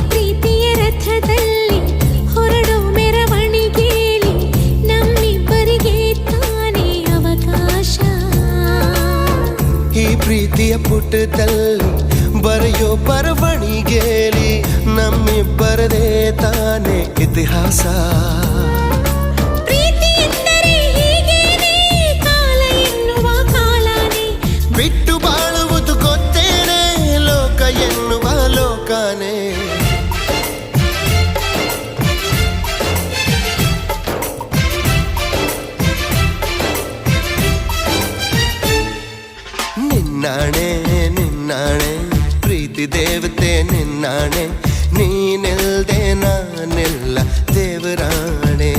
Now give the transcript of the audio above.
ಪ್ರೀತಿಯ ರಥದಲ್ಲಿ ಹೊರಡೋ ಮೆರವಣಿಗೆಯಲ್ಲಿ ನಮ್ಮಿಬ್ಬರಿಗೆ ತಾನೇ ಅವಕಾಶ. ಈ ಪ್ರೀತಿಯ ಪುಟದಲ್ಲಿ ಬರೆಯೋ ಬರವಣಿಗೆಯಲ್ಲಿ ನಮ್ಮಿಬ್ಬರದೇ ತಾನೇ ಇತಿಹಾಸ. ಪ್ರೀತಿ ಎಂದರೆ ಹೀಗೇನೆ, ಕಾಲ ಎನ್ನುವ ಕಾಲನೇ ಬಿಟ್ಟು ಬಾಳುವುದು ಗೊತ್ತೇನೆ, ಲೋಕ ಎನ್ನುವ ಲೋಕನೇ. ನಿನ್ನಾಣೆ ನಿನ್ನಾಣೆ ಪ್ರೀತಿ ದೇವತೆ ನಿನ್ನಾಣೆ, ನೀನಿಲ್ದೆ ನಾನೆಲ್ಲ ದೇವರಾಣೆ.